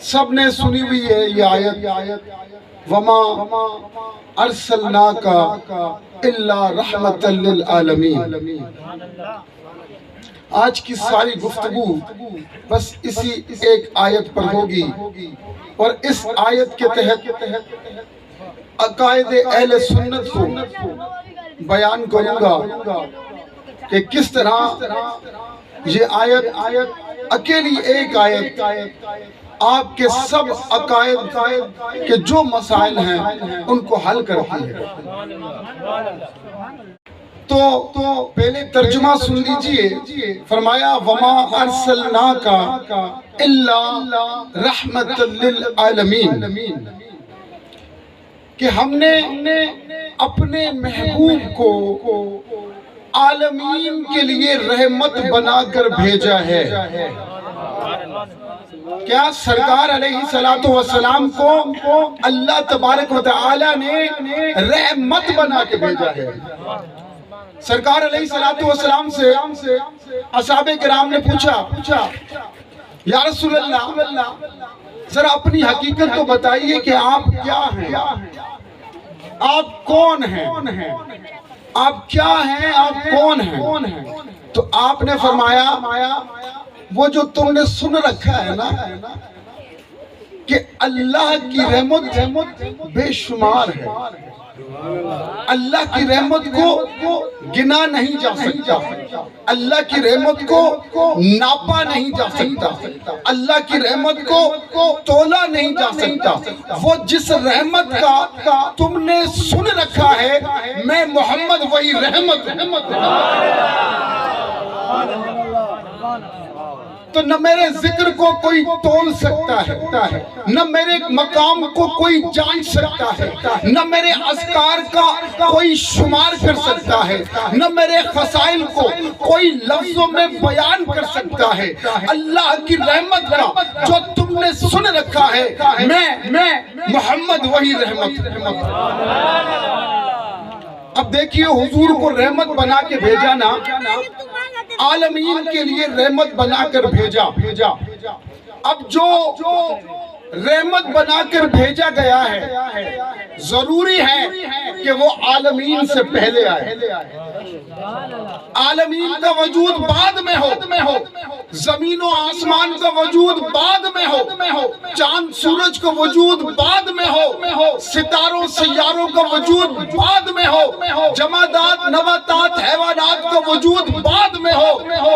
سب نے سنی ہوئی ہے یہ آیت، وما ارسلناک الا رحمۃ للعالمین۔ آج کی ساری گفتگو بس اسی ایک آیت پر ہوگی، اور اس آیت کے تحت عقائد اہل سنت کو بیان کروں گا کہ کس طرح یہ آیت اکیلی ایک آیت آپ کے سب عقائد کے جو مسائل ہیں ان کو حل کرتی ہے۔ تو پہلے ترجمہ سن لیجئے، فرمایا وما ارسلناک الا رحمۃ للعالمین، کہ ہم نے اپنے محبوب کو عالمین کے لیے رحمت بنا کر بھیجا ہے۔ کیا سرکار علیہ السلام کو اللہ تبارک و تعالی نے رحمت بنا کے بھیجا ہے۔ سرکار علیہ السلام سے اصحاب کرام نے پوچھا یا رسول اللہ ذرا اپنی حقیقت تو بتائیے کہ آپ کیا ہیں، آپ کون ہیں، آپ کیا ہیں، آپ کون ہیں؟ تو آپ نے فرمایا وہ جو تم نے سن رکھا ہے نا کہ اللہ کی رحمت بے شمار ہے، اللہ کی رحمت کو گنا نہیں جا سکتا، اللہ کی رحمت کو ناپا نہیں جا سکتا، اللہ کی رحمت کو تولا نہیں جا سکتا۔ وہ جس رحمت کا تم نے سن رکھا ہے، میں محمد وہی رحمت تو نہ میرے ذکر کو کوئی تول سکتا ہے، نہ میرے مقام کو کوئی جان سکتا ہے، نہ میرے اذکار کا کوئی شمار کر سکتا ہے، نہ میرے خصائل کو کوئی لفظوں میں بیان کر سکتا ہے۔ اللہ کی رحمت کا جو تم نے سن رکھا ہے، میں محمد وہی رحمت۔ اب دیکھیے حضور کو رحمت بنا کے بھیجا نا، عالمین کے لیے رحمت بنا کر بھیجا۔ اب جو رحمت بنا کر بھیجا گیا ہے ضروری ہے کہ وہ عالمین سے پہلے آئے، عالمین کا وجود بعد میں ہو، زمین و آسمان کا وجود بعد میں ہو، چاند سورج کا وجود بعد میں ہو، ستاروں سیاروں کا وجود بعد میں ہو، جمادات نباتات حیوانات کا وجود بعد میں ہو،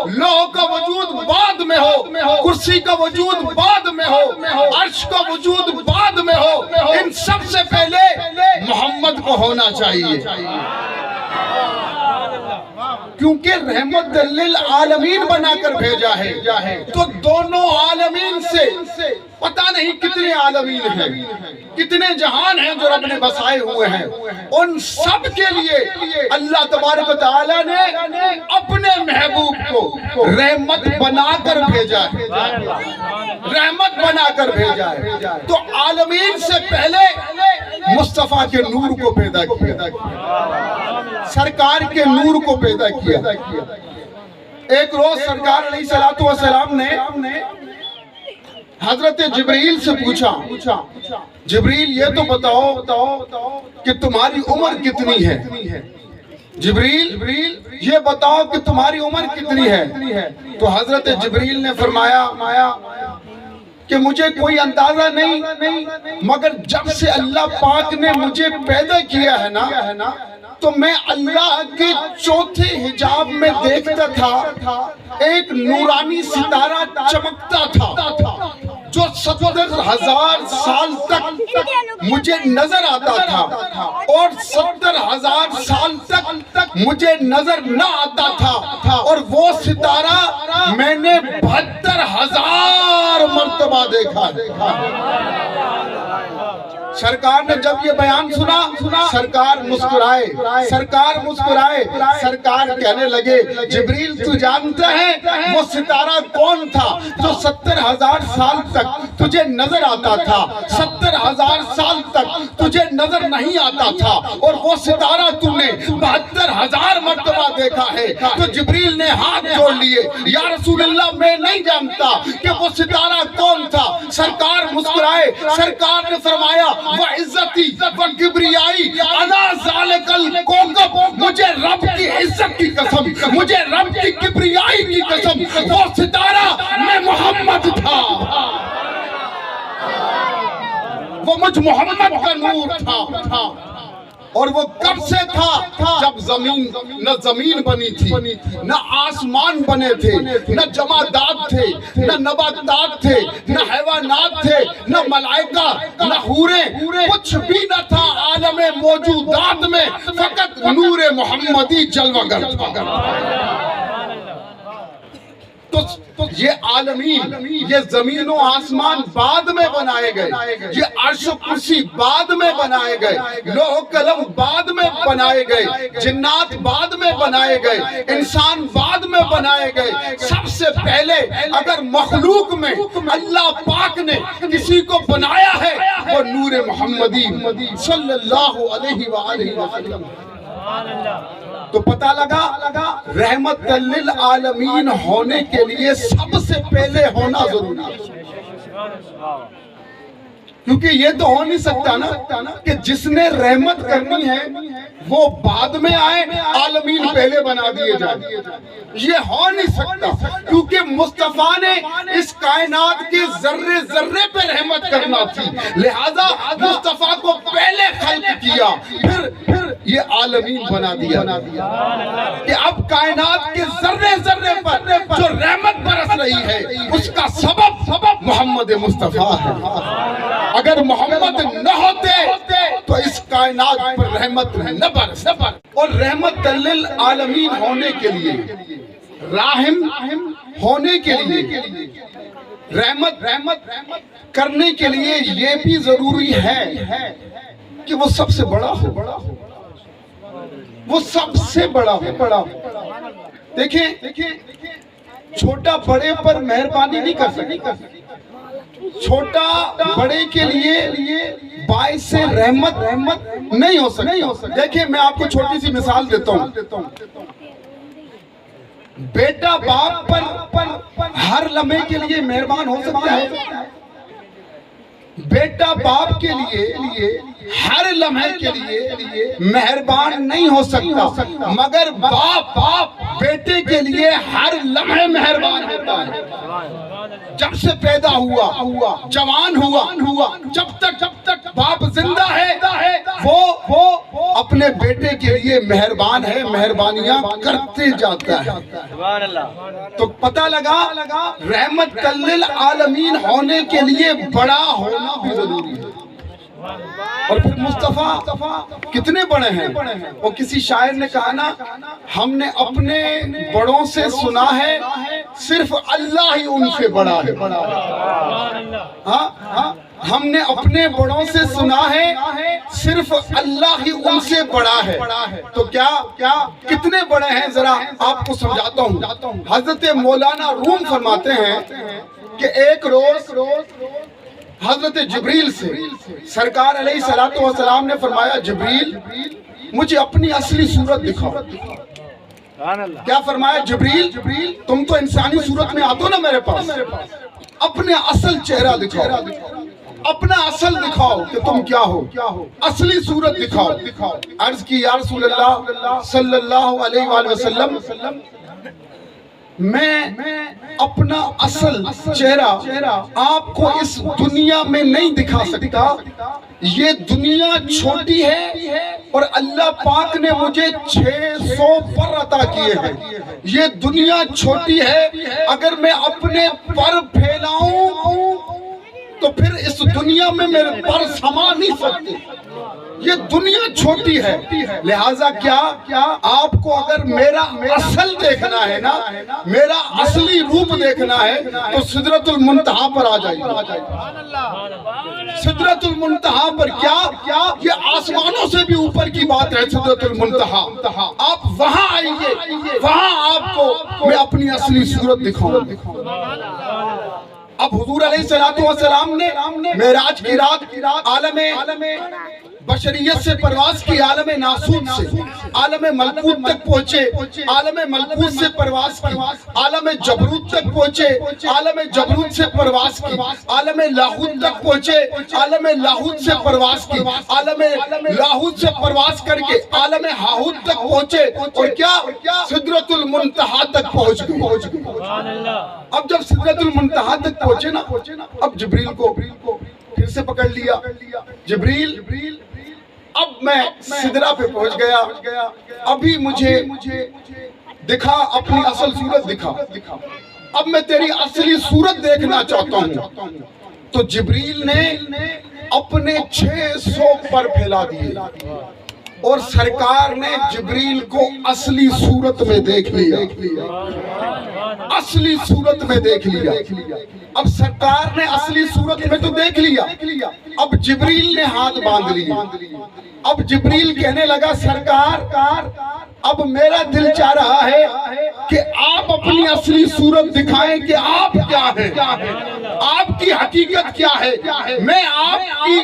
لوح کا وجود بعد میں ہو، کرسی کا وجود بعد میں ہو، عرش کا وجود بعد میں ہو۔ ان سب سے پہلے محمد کو ہونا چاہیے، کیونکہ رحمت للعالمین بنا کر بھیجا ہے۔ تو دونوں عالمین سے پتہ نہیں کتنے عالمین ہیں، کتنے جہان ہیں جو رب نے بسائے ہوئے ہیں، ان سب کے لیے اللہ تبارک و تعالی نے اپنے محبوب کو رحمت بنا کر بھیجا ہے، رحمت بنا کر بھیجا ہے۔ تو عالمین سے پہلے مصطفیٰ کے نور کو پیدا کیا، سرکار کے نور کو پیدا کیا۔ ایک روز سرکار علیہ السلام نے حضرت جبریل سے پوچھا جبریل یہ تو بتاؤ کہ تمہاری عمر کتنی ہے، جبریل یہ بتاؤ کہ تمہاری عمر کتنی ہے۔ تو حضرت جبریل نے فرمایا کہ مجھے کوئی اندازہ نہیں، مگر جب سے اللہ پاک نے مجھے پیدا کیا ہے نا تو میں اللہ کے چوتھے حجاب میں دیکھتا تھا ایک نورانی ستارہ چمکتا تھا جو 70,000 سال تک مجھے نظر آتا تھا، اور 70,000 سال تک مجھے نظر نہ آتا تھا، اور وہ ستارہ میں نے 72,000 مرتبہ دیکھا۔ سرکار نے جب یہ بیان سنا سرکار مسکرائے، سرکار کہنے لگے جبریل تو جانتا ہے وہ ستارہ کون تھا جو 70,000 سال تک تجھے نظر آتا تھا، 70,000 سال تک تجھے نظر نہیں آتا تھا، اور وہ ستارہ تم نے 72,000 مرتبہ دیکھا ہے۔ تو جبریل نے ہاتھ جوڑ لیے، یا رسول اللہ میں نہیں جانتا کہ وہ ستارہ کون تھا۔ سرکار مسکرائے، سرکار نے فرمایا وعزتی وکبریائی انا ذالک الکوکب، مجھے رب کی عزت کی قسم، مجھے رب کی کبریائی کی قسم، وہ ستارہ میں محمد تھا، وہ مجھ محمد کا نور تھا۔ اور وہ کب سے تھا؟ جب نہ زمین بنی تھی، نہ آسمان بنے تھے، نہ جمادات تھے، نہ نباتات تھے، نہ حیوانات تھے، نہ ملائکہ، نہ حوریں، کچھ بھی نہ تھا عالم موجودات میں، فقط نور محمدی جلوہ گر تھا۔ تو یہ عالمین، یہ زمین و آسمان بعد میں بنائے گئے، یہ عرش و کرسی بعد میں بنائے گئے، لوح قلم بعد میں بنائے گئے، جنات بعد میں بنائے گئے، انسان بعد میں بنائے گئے۔ سب سے پہلے اگر مخلوق میں اللہ پاک نے کسی کو بنایا ہے وہ نور محمدی صلی اللہ علیہ وآلہ وسلم۔ تو پتہ لگا رحمت للعالمین ہونے کے لیے سب سے پہلے ہونا ضروری ہے، کیونکہ یہ تو ہو نہیں سکتا نا کہ جس نے رحمت کرنی ہے وہ بعد میں آئے، عالمین پہلے بنا دیے جائے، یہ ہو نہیں سکتا، کیونکہ مصطفیٰ نے اس کائنات کے ذرے ذرے پہ رحمت کرنا تھی، لہذا مصطفیٰ کو پہلے خلق کیا، پھر یہ عالمین بنا دیا کہ اب کائنات کے ذرے ذرے پر جو رحمت برس رہی ہے اس کا سبب محمد مصطفیٰ ہے۔ اگر محمد نہ ہوتے تو اس کائنات پر رحمت نہ برس، اور رحمت للعالمین ہونے کے لیے، راحم ہونے کے لیے، رحمت کرنے کے لیے یہ بھی ضروری ہے کہ وہ سب سے بڑا ہو، وہ سب سے بڑا ہو۔ دیکھیں چھوٹا بڑے پر مہربانی نہیں کر سکتا، چھوٹا بڑے کے لیے باعث رحمت نہیں ہو سکتا۔ دیکھیں میں آپ کو چھوٹی سی مثال دیتا ہوں، بیٹا باپ پر ہر لمحے کے لیے مہربان ہو سکتا ہے؟ بیٹا باپ کے لیے ہر لمحے کے لیے مہربان نہیں ہو سکتا، مگر باپ بیٹے کے لیے ہر لمحے مہربان ہوتا ہے۔ جب سے پیدا ہوا، جوان ہوا، جب تک باپ زندہ ہے وہ اپنے بیٹے کے لیے مہربان ہے، مہربانیاں کرتے جاتا ہے۔ تو پتہ لگا رحمت للعالمین ہونے کے لیے بڑا ہونا بھی ضروری ہے۔ اور پھر مصطفیٰ کتنے بڑے ہیں؟ وہ کسی شاعر نے کہا نا، ہم نے اپنے بڑوں سے سنا ہے صرف اللہ ہی ان سے بڑا ہے۔ ہم نے اپنے بڑوں سے سنا ہے صرف اللہ ہی ان سے بڑا ہے۔ تو کیا کتنے بڑے ہیں ذرا آپ کو سمجھاتا ہوں۔ حضرت مولانا روم فرماتے ہیں کہ ایک روز حضرت جبریل سے سرکار علیہ السلام نے فرمایا، جبریل مجھے اپنی اصلی صورت دکھاؤ۔ کیا فرمایا؟ جبریل تم تو انسانی صورت میں آتے ہو نا میرے پاس، اپنے اصل چہرہ دکھاؤ، اپنا اصل دکھاؤ کہ تم کیا ہو، اصلی صورت دکھاؤ۔ عرض کی یا رسول اللہ صلی اللہ علیہ وآلہ وسلم، میں اپنا اصل چہرہ آپ کو اس دنیا میں نہیں دکھا سکتا، یہ دنیا چھوٹی ہے اور اللہ پاک نے مجھے 600 پر عطا کیے ہیں۔ یہ دنیا چھوٹی ہے، اگر میں اپنے پر پھیلاؤں تو پھر اس دنیا میں میرے پر سما نہیں سکتے، یہ دنیا چھوٹی ہے۔ لہٰذا کیا آپ کو اگر میرا اصل دیکھنا ہے نا، میرا اصلی روپ دیکھنا ہے تو سدرۃ المنتہا پر آ جائیے۔ سدرۃ المنتہا پر کیا یہ آسمانوں سے بھی اوپر کی بات ہے، سدرۃ المنتہا۔ آپ وہاں آئیے، وہاں آپ کو میں اپنی اصلی صورت دکھاؤں۔ اب حضور علیہ السلام نے معراج کی رات عالم بشریت سے پرواز کی عالم ناسوت سے عالم ملکوت تک پہنچے، عالم ملکوت سے پرواز کی عالم جبروت تک پہنچے، عالم جبروت سے پرواز کی عالم لاہوت تک پہنچے، عالم لاہوت سے پرواز کی عالم لاہوت سے پرواز کر کے عالم ہاہوت تک پہنچے، اور کیا سدرۃ المنتہا تک پہنچ گئے۔ اب جب سدرۃ المنتہا تک پہنچے نا، اب جبریل کو پھر سے پکڑ لیا۔ جبریل اب میں سدرہ پہ پہنچ گیا، ابھی مجھے دکھا اپنی اصل صورت دکھا، اب میں تیری اصلی صورت دیکھنا چاہتا ہوں۔ تو جبریل نے اپنے 600 پر پھیلا دیے اور سرکار نے جبریل کو اصلی صورت میں دیکھ لیا، اصلی صورت میں دیکھ لیا۔ اب سرکار نے اصلی صورت میں تو دیکھ لیا، اب جبریل نے ہاتھ باندھ لیا۔ اب جبریل کہنے لگا سرکار اب میرا دل چاہ رہا ہے کہ آپ اپنی اصلی صورت دکھائیں کہ آپ کیا ہیں، آپ کی حقیقت کیا ہے، میں آپ کی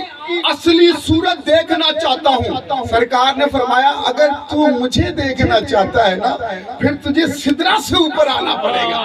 اصلی صورت دیکھنا چاہتا ہوں۔ سرکار نے فرمایا اگر تو مجھے دیکھنا چاہتا ہے نا، پھر تجھے سدرہ سے اوپر آنا پڑے گا۔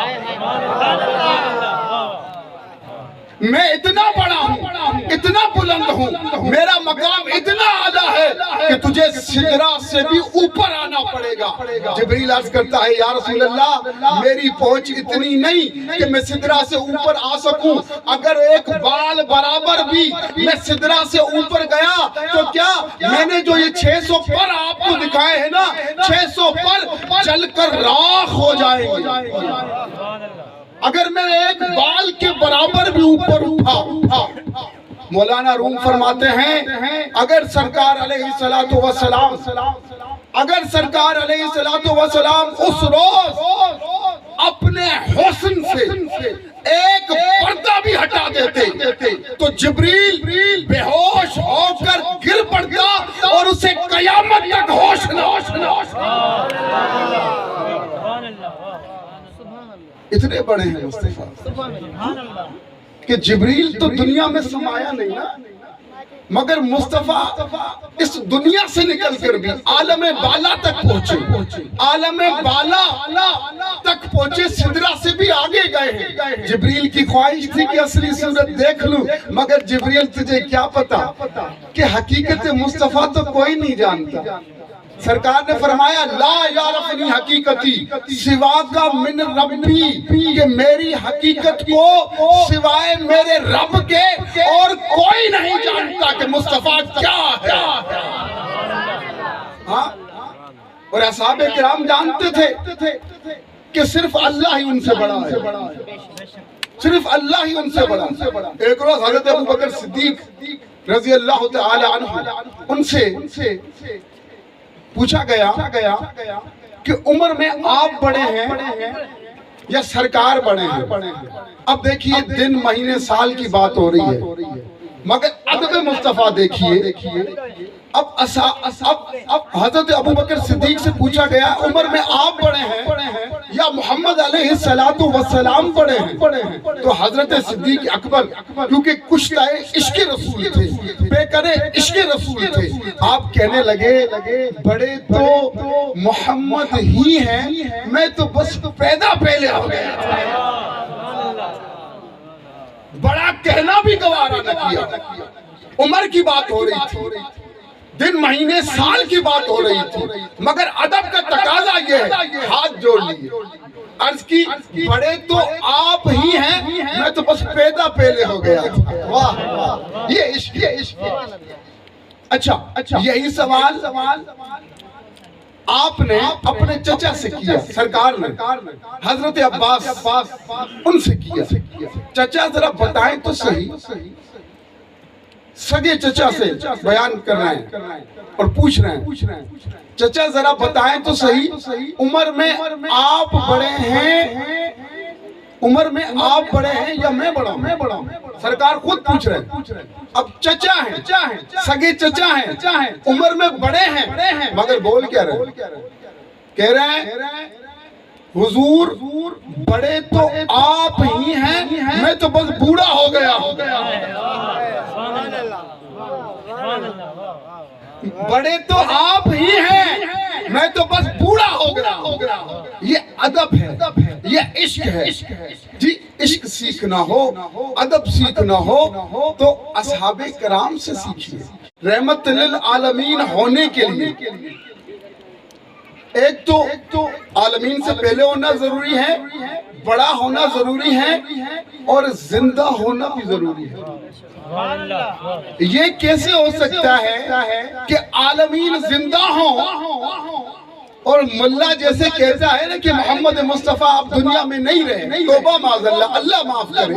میں اتنا بڑا ہوں، اتنا بلند ہوں، میرا مقام اتنا اعلیٰ ہے کہ تجھے سدرہ سے بھی اوپر آنا پڑے گا۔ جبریل عرض کرتا ہے یا رسول اللہ میری پہنچ اتنی نہیں کہ میں سدرہ سے اوپر آ سکوں، اگر ایک بال برابر بھی میں سدرہ سے اوپر گیا تو کیا میں نے جو یہ 600 پر آپ کو دکھائے ہیں نا، 600 پر جل کر راکھ ہو جائیں گے۔ اگر میں ایک بال کے برابر بھی اوپر اٹھا، مولانا روم فرماتے ہیں اگر سرکار علیہ السلام اس روز اپنے حسن سے ایک پردہ بھی ہٹا دیتے تو جبریل بے ہوش ہو کر گر پڑتا اور اسے قیامت تک ہوش نہ۔ اتنے بڑے ہیں مصطفیٰ کہ جبریل تو دنیا میں سمایا نہیں نا، مگر مصطفیٰ اس دنیا سے نکل کر بھی عالم بالا تک پہنچے، عالم بالا تک پہنچے، سدرہ سے بھی آگے گئے ہیں۔ جبریل کی خواہش تھی کہ اصلی صورت دیکھ لوں، مگر جبریل تجھے کیا پتا کہ حقیقت مصطفیٰ تو کوئی نہیں جانتا۔ سرکار نے فرمایا لا یعرفنی حقیقتی سوا کا من ربی، کہ میری حقیقت کو سوائے میرے رب کے اور کوئی نہیں جانتا کہ مصطفیٰ کیا ہے۔ اور اصحاب کرام جانتے تھے کہ صرف اللہ ہی ان سے بڑا ہے، صرف اللہ ہی ان سے بڑا ہے۔ ایک روز حضرت ابوبکر صدیق رضی اللہ تعالی عنہ ان سے پوچھا گیا کہ عمر میں آپ بڑے ہیں یا سرکار بڑے ہیں؟ اب دیکھیے دن مہینے سال کی بات ہو رہی ہے، مگر ادب مصطفیٰ دیکھیے۔ اب حضرت ابوبکر صدیق سے پوچھا گیا عمر میں آپ بڑے ہیں یا محمد علیہ السلام بڑے ہیں؟ تو حضرت صدیق اکبر کیونکہ کشتہ عشق رسول تھے، بے کرے عشق رسول تھے، آپ کہنے لگے بڑے تو محمد ہی ہیں، میں تو بس پیدا پہلے ہو گیا تھا۔ بڑا کہنا بھی گوارا نہ کیا۔ عمر کی بات ہو رہی تھی، دن مہینے سال کی بات ہو رہی تھی، مگر ادب کا تقاضا یہ ہے، ہاتھ جوڑ لیے، عرض کی بڑے تو آپ ہی ہیں، میں تو بس پیدا پہلے ہو گیا تھا۔ واہ، یہ عشق ہے۔ اچھا یہی سوال آپ نے اپنے چچا سے کیا، سرکار نے حضرت عباس ان سے کیا۔ چچا ذرا بتائیں تو صحیح، سگے چچا سے بیان کر رہے ہیں اور پوچھ رہے ہیں چچا ذرا بتائیں تو صحیح عمر میں آپ بڑے ہیں، عمر میں آپ بڑے ہیں یا میں بڑا ہوں؟ سرکار خود پوچھ رہے ہیں۔ اب چچا ہیں، سگے چچا ہیں، عمر میں بڑے ہیں، مگر بول کیا رہے؟ کہہ رہے ہیں حضور بڑے تو آپ ہی ہیں، میں تو بس بوڑھا ہو گیا۔ بڑے تو آپ ہی ہیں، میں تو بس بوڑھا ہو گیا۔ یہ ادب ہے، یہ عشق ہے جی۔ عشق سیکھنا ہو، ادب سیکھنا ہو تو اصحاب کرام سے سیکھیے۔ رحمت للعالمین ہونے کے لیے ایک تو عالمین سے پہلے ہونا ضروری ہے، بڑا ہونا ضروری ہے، اور زندہ ہونا بھی ضروری ہے۔ یہ کیسے ہو سکتا ہے کہ عالمین زندہ ہوں اور ملا جیسے کہتا ہے نا کہ محمد مصطفیٰ آپ دنیا میں نہیں رہے، توبہ معاذ اللہ، اللہ معاف کرے۔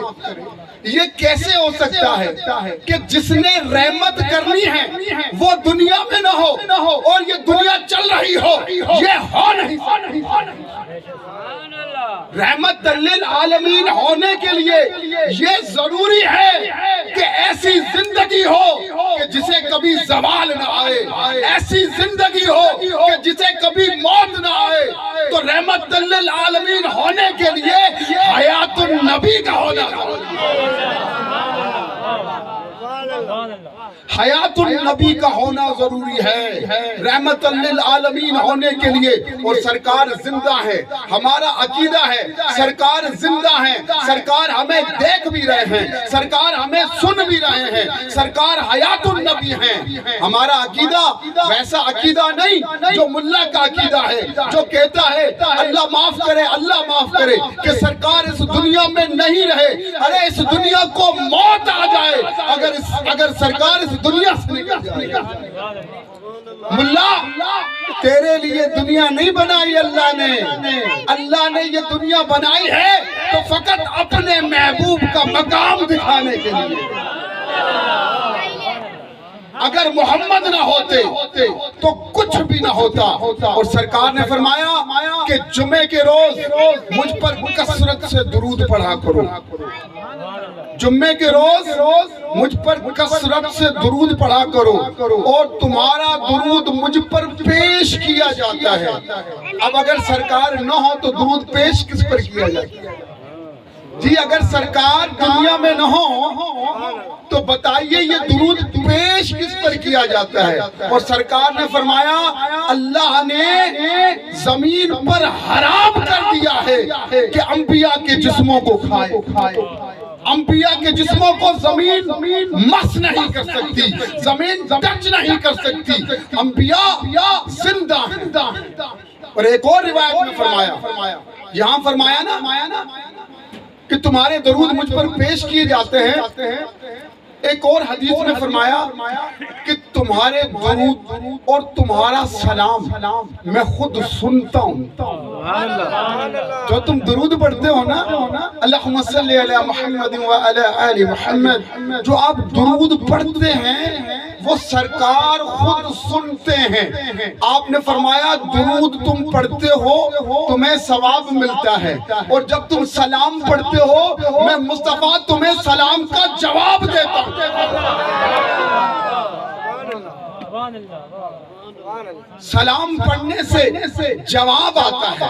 یہ کیسے ہو سکتا ہے کہ جس نے رحمت کرنی ہے وہ دنیا میں نہ ہو اور یہ دنیا چل رہی ہو؟ یہ ہو نہیں سکتا۔ رحمت للعالمین ہونے کے لیے یہ ضروری ہے کہ ایسی زندگی ہو کہ جسے کبھی زوال نہ آئے، ایسی زندگی ہو کہ جسے کبھی موت نہ آئے۔ تو رحمت للعالمین ہونے کے لیے حیات النبی کا ہونا ضروری ہے، حیات النبی کا ہونا ضروری ہے رحمت للعالمین ہونے کے لیے۔ اور سرکار زندہ ہے، ہمارا عقیدہ ہے سرکار زندہ ہے، سرکار ہمیں دیکھ بھی رہے ہیں، سرکار ہمیں سن بھی رہے ہیں، سرکار حیات النبی ہیں۔ ہمارا عقیدہ ویسا عقیدہ نہیں جو ملا کا عقیدہ ہے، جو کہتا ہے اللہ معاف کرے، اللہ معاف کرے کہ سرکار اس دنیا میں نہیں رہے۔ ارے اس دنیا کو موت آ جائے اگر سرکار اس دنیا سے نکل جائے۔ ملا تیرے لیے دنیا نہیں بنائی اللہ نے یہ دنیا بنائی ہے تو فقط اپنے محبوب کا مقام دکھانے کے لیے۔ اگر محمد نہ ہوتے تو کچھ بھی نہ ہوتا۔ اور سرکار نے فرمایا کہ جمعے کے روز مجھ پر کثرت سے درود پڑھا کرو، جمعے کے روز مجھ پر کثرت سے درود پڑھا کرو، اور تمہارا درود مجھ پر پیش کیا جاتا ہے۔ اب اگر سرکار نہ ہو تو درود پیش کس پر کیا جاتا ہے جی؟ اگر سرکار دنیا میں نہ ہو تو بتائیے یہ درود پیش کس پر کیا جاتا ہے؟ اور سرکار نے فرمایا اللہ نے زمین پر حرام کر دیا ہے کہ انبیاء کے جسموں کو کھائے۔ انبیاء کے جسموں کو زمین مس نہیں کر سکتی، زمین ٹچ نہیں کر سکتی، انبیاء زندہ ہیں۔ اور ایک اور روایت میں فرمایا، یہاں فرمایا نا کہ تمہارے درود مجھ پر پیش کیے جاتے ہیں۔ ایک اور حدیث میں فرمایا کہ تمہارے درود اور تمہارا سلام میں خود سنتا ہوں۔ جو تم درود پڑھتے ہو نا، اللہم صلی علی محمد وعلی آل محمد، جو آپ درود پڑھتے ہیں وہ سرکار خود سنتے ہیں۔ آپ نے فرمایا درود تم پڑھتے ہو تمہیں ثواب ملتا ہے، اور جب تم سلام پڑھتے ہو میں مصطفیٰ تمہیں سلام کا جواب دیتا ہوں۔ سلام پڑھنے سے جواب آتا ہے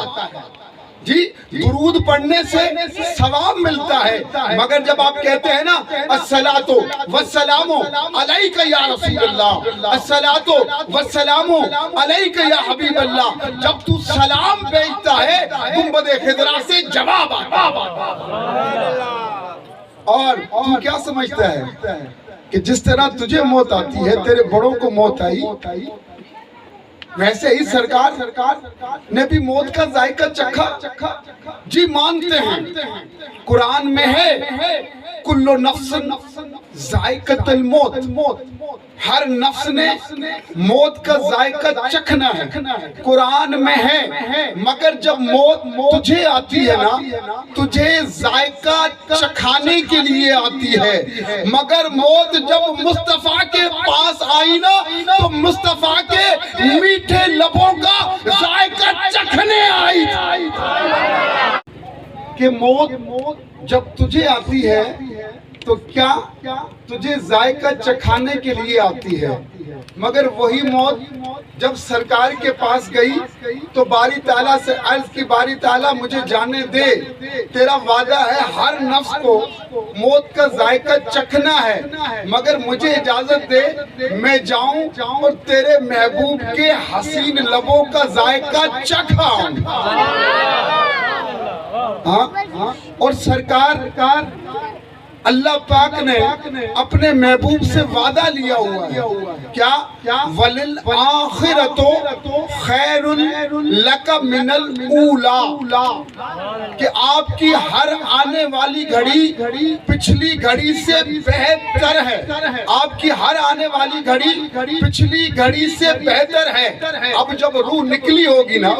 جی، درود پڑھنے سے ثواب ملتا ہے۔ مگر جب آپ کہتے ہیں نا الصلاۃ والسلام علیک یا رسول اللہ، الصلاۃ والسلام علیک یا حبیب اللہ، جب تو سلام بھیجتا ہے گنبد خضرا سے جواب آتا ہے۔ اور تو کیا سمجھتا ہے کہ جس طرح تجھے موت آتی ہے، تیرے بڑوں کو موت آئی، ویسے ہی سرکار نے بھی موت کا ذائقہ چکھا جی؟ مانتے ہیں قرآن میں ہے کل نفس ذائقۃ الموت، ہر نفس نے موت کا ذائقہ چکھنا ہے، قرآن میں ہے۔ مگر جب موت تجھے آتی ہے نا، تجھے ذائقہ چکھانے کے لیے آتی ہے، مگر موت جب مصطفیٰ کے پاس آئی نا تو مصطفیٰ کے میٹھے لبوں کا ذائقہ چکھنے آئی کہ موت جب تجھے آتی ہے تو کیا تجھے ذائقہ چکھانے کے لیے آتی ہے، مگر وہی موت جب سرکار کے پاس گئی تو باری تعالیٰ سے عرض کی، باری تعالیٰ مجھے جانے دے، تیرا وعدہ ہے ہر نفس کو موت کا ذائقہ چکھنا ہے، مگر مجھے اجازت دے میں جاؤں اور تیرے محبوب کے حسین لبوں کا ذائقہ چکھاؤں۔ اور سرکار اللہ پاک نے اپنے محبوب سے وعدہ لیا ہوا ہے، کیا وَلِلْآخِرَةُ خَيْرٌ لَكَ مِنَ الْأُولَى، کہ آپ کی ہر آنے والی گھڑی پچھلی گھڑی سے بہتر ہے، آپ کی ہر آنے والی گھڑی پچھلی گھڑی سے بہتر ہے۔ اب جب روح نکلی ہوگی نا،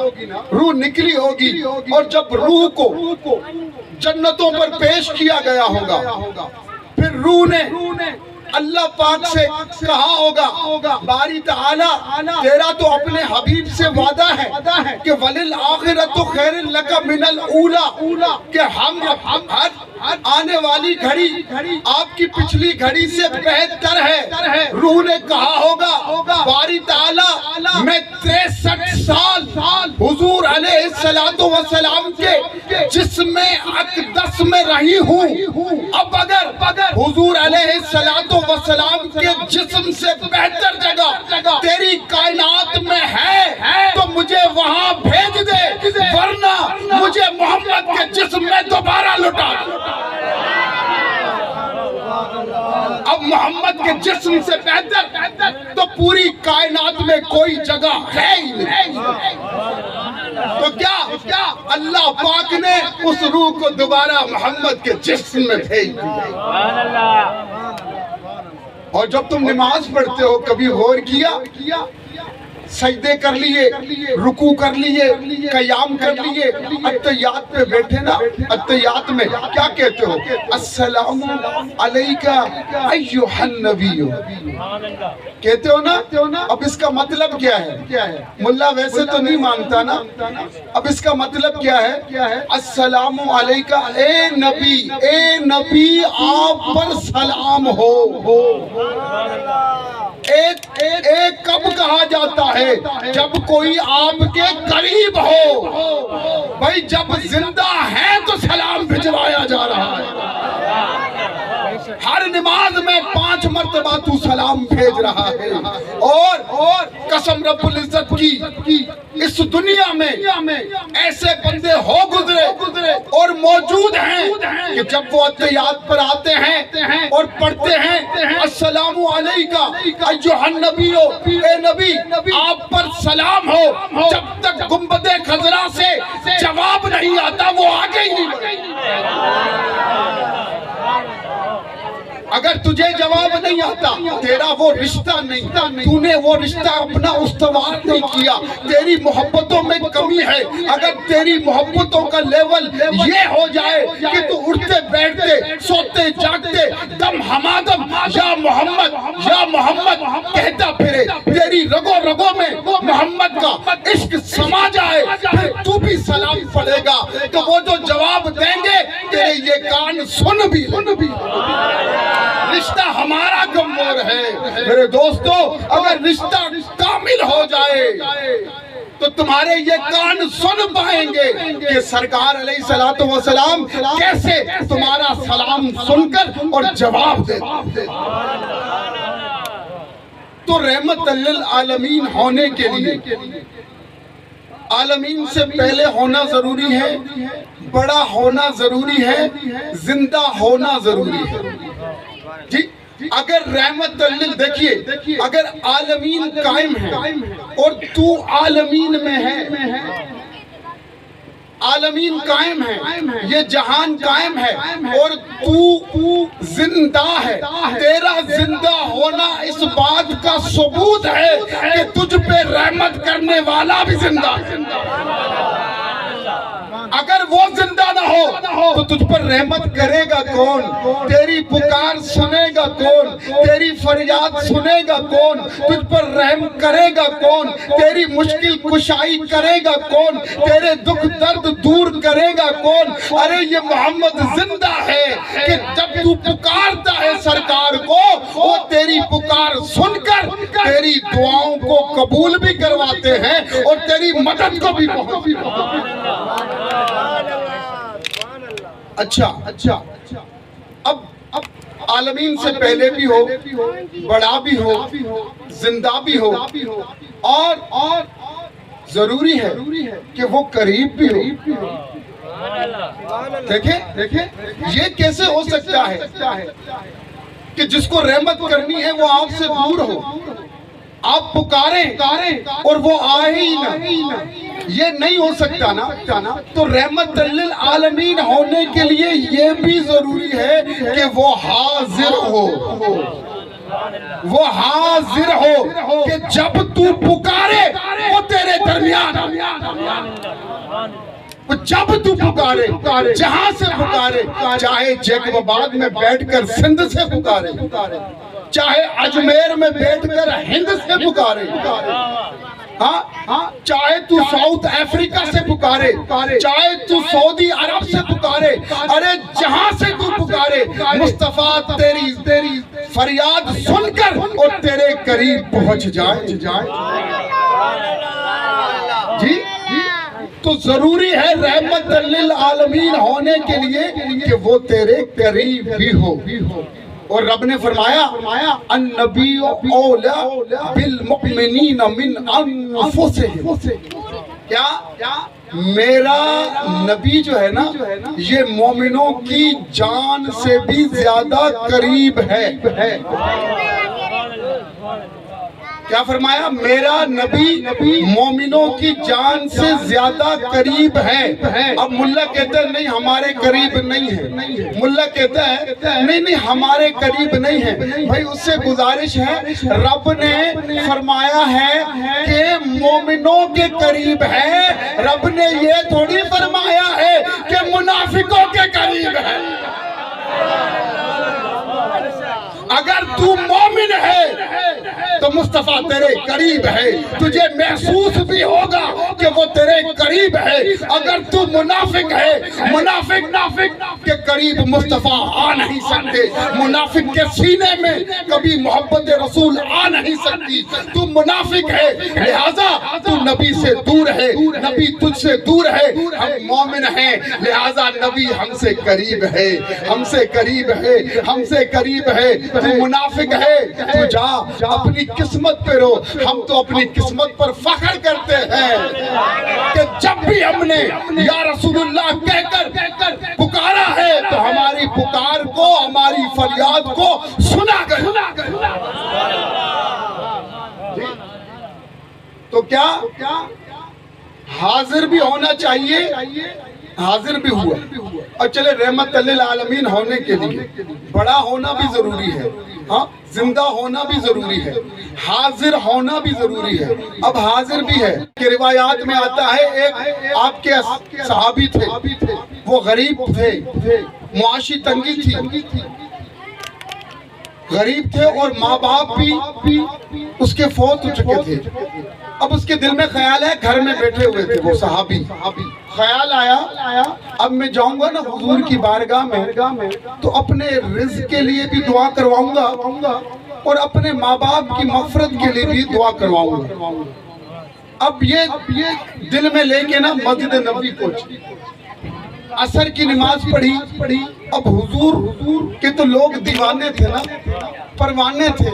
روح نکلی ہوگی، اور جب روح کو جنتوں پر پیش کیا گیا ہوگا، پھر روح نے اللہ پاک سے کہا ہوگا، باری تعالیٰ تیرا تو اپنے حبیب سے وعدہ ہے کہ وَلِلْآخِرَةُ خَيْرٌ لَكَ مِنَ الْأُولَى، کہ ہم ہر آنے والی گھڑی آپ کی پچھلی گھڑی سے بہتر ہے۔ روح نے کہا ہوگا، باری تعالیٰ میں 63 سال حضور علیہ السلام کے جسم اقدس میں رہی ہوں، اب اگر حضور علیہ السلام کے جسم سے بہتر جگہ تیری کائنات میں ہے تو مجھے وہاں بھیج دے، ورنہ مجھے محمد کے جسم میں دوبارہ لٹا دے۔ اب محمد کے جسم سے بہتر تو پوری کائنات میں کوئی جگہ ہے ہی نہیں، تو کیا اللہ پاک نے اس روح کو دوبارہ محمد کے جسم میں بھیج دیا۔ اور جب تم نماز پڑھتے ہو کبھی غور کیا، سجدے کر لیے، رکوع کر لیے، قیام کر لیے، اتحیات پہ بیٹھے نا، اتحیات میں کیا کہتے ہو؟ السلام علیکہ ایھا النبی، کہتے ہو نا؟ اب اس کا مطلب کیا ہے؟ ملا ویسے تو نہیں مانتا نا، اب اس کا مطلب کیا ہے؟ السلام علیکہ، اے نبی آپ پر سلام ہو۔ ایک کب کہا جاتا ہے؟ جب کوئی آپ کے قریب ہو، بھائی جب زندہ ہے تو سلام بھجوایا جا رہا ہے، ہر نماز میں 5 مرتبہ تو سلام بھیج رہا ہے، اور قسم رب العزت کی اس دنیا میں ایسے بندے ہو گزرے اور موجود ہیں کہ جب وہ اتحیات پر آتے ہیں اور پڑھتے ہیں السلام علیکہ ایھا النبی، اے نبی آپ پر سلام ہو، جب تک گنبد خضرا سے جواب نہیں آتا وہ آگے ہی نہیں بڑھے۔ اگر تجھے جواب نہیں آتا، تیرا وہ رشتہ نہیں، تو نے وہ رشتہ اپنا استوار نہیں کیا، تیری محبتوں میں کمی ہے۔ اگر تیری محبتوں کا لیول یہ ہو جائے کہ تو اٹھتے بیٹھتے سوتے جاگتے دم ہمادم یا محمد کہتا پھرے، تیری رگوں رگوں میں محمد کا عشق سما جائے، پھر تو بھی سلام پڑھے گا تو وہ جو جواب دیں گے تیرے یہ کان سن بھی۔ رشتہ ہمارا کمزور ہے میرے دوستو، اگر رشتہ کامل ہو جائے تو تمہارے یہ کان سن پائیں گے کہ سرکار علیہ السلام کیسے تمہارا سلام سن کر اور جواب دے۔ تو رحمت للعالمین ہونے کے لیے عالمین سے پہلے ہونا ضروری ہے، بڑا ہونا ضروری ہے، زندہ ہونا ضروری ہے۔ جی اگر رحمت دیکھیے، اگر عالمین قائم ہے اور تو عالمین میں ہے، عالمین قائم ہے، یہ جہان قائم ہے اور تو زندہ ہے، تیرا زندہ ہونا اس بات کا ثبوت ہے کہ تجھ پہ رحمت کرنے والا بھی زندہ ہے۔ اگر وہ زندہ نہ ہو تو تجھ پر رحمت کرے گا کون؟ تیری پکار سنے گا کون؟ تیری فریاد سنے گا کون؟ تجھ پر رحم کرے گا کون؟ تیری مشکل کشائی کرے گا کون؟ تیرے دکھ درد دور کرے گا کون؟ ارے یہ محمد زندہ ہے کہ جب تو پکارتا ہے سرکار کو وہ تیری پکار سن کر تیری دعاؤں کو قبول بھی کرواتے ہیں اور تیری مدد کو بھی پہنچاتے ہیں۔ اچھا اب عالمین سے پہلے بھی ہو، بڑا بھی ہو، زندہ بھی ہو، اور ضروری ہے کہ وہ قریب بھی ہو۔ دیکھیں یہ کیسے ہو سکتا ہے کہ جس کو رحمت کرنی ہے وہ آپ سے دور ہو، آپ پکاریں اور وہ آئے ہی نہ، یہ نہیں ہو سکتا نا۔ تو رحمت للعالمین ہونے کے لیے یہ بھی ضروری ہے کہ وہ حاضر ہو، وہ حاضر ہو کہ جب تو پکارے وہ تیرے درمیان، جب تو پکارے جہاں سے پکارے، چاہے جیکب آباد میں بیٹھ کر سندھ سے پکارے، چاہے اجمیر میں بیٹھ کر ہند سے پکارے، چاہے تو ساؤتھ افریقہ سے پکارے، چاہے تو سعودی عرب سے پکارے، ارے جہاں سے تو پکارے مصطفیٰ تیری فریاد سن کر اور تیرے قریب پہنچ جائے۔ جی تو ضروری ہے رحمت للعالمین ہونے کے لیے کہ وہ تیرے قریب بھی ہو۔ اور رب نے فرمایا النبی اولا بالمؤمنین من انفسہم، کیا میرا نبی جو ہے نا یہ مومنوں کی جان سے بھی زیادہ قریب ہے۔ کیا فرمایا؟ میرا نبی مومنوں کی جان سے زیادہ قریب ہے۔ اب ملا کہتا ہے نہیں ہمارے قریب نہیں ہے، ملا کہتا ہے نہیں ہمارے قریب نہیں ہے۔ بھائی اس سے گزارش ہے، رب نے فرمایا ہے کہ مومنوں کے قریب ہے، رب نے یہ تھوڑی فرمایا ہے کہ منافقوں کے قریب ہے۔ اگر تو مومن ہے تو مصطفیٰ تیرے قریب ہے، تجھے محسوس بھی ہوگا کہ وہ تیرے قریب ہے۔ اگر تو منافق ہے، منافق کے قریب مصطفیٰ آ نہیں سکتے، منافق کے سینے میں کبھی محبت رسول آ نہیں سکتی۔ تو منافق ہے لہٰذا تو نبی سے دور ہے، نبی تجھ سے دور ہے۔ ہم مومن ہیں لہٰذا نبی ہم سے قریب ہے، ہم سے قریب ہے، ہم سے قریب ہے۔ تو منافق ہے تو جا اپنی قسمت پہ رو۔ ہم تو اپنی قسمت پر فخر کرتے ہیں کہ جب بھی ہم نے یا رسول اللہ کہہ کر پکارا ہے تو ہماری پکار کو، ہماری فریاد کو سنا گیا۔ تو کیا حاضر بھی ہونا چاہیے، حاضر بھی ہوا۔ اور چلے رحمت للعالمین ہونے کے لیے بڑا ہونا بھی ضروری ہے، زندہ ہونا بھی ضروری ہے، حاضر ہونا بھی ضروری ہے۔ اب حاضر بھی ہے کہ روایات میں آتا ہے ایک آپ کے صحابی تھے، وہ غریب تھے، معاشی تنگی تھی، غریب تھے اور ماں باپ بھی اس کے فوت ہو چکے تھے۔ اب اس کے دل میں خیال ہے، گھر میں بیٹھے ہوئے تھے وہ صحابی، خیال آیا اب میں جاؤں گا نا حضور کی بارگاہ میں تو اپنے رزق کے لیے بھی دعا کرواؤں گا اور اپنے ماں باپ کی مغفرت کے لیے بھی دعا کرواؤں گا۔ اب یہ دل میں لے کے نا مسجد نبوی پہنچی، عصر کی نماز پڑھی۔ اب حضور کے تو لوگ دیوانے تھے نا، پروانے تھے،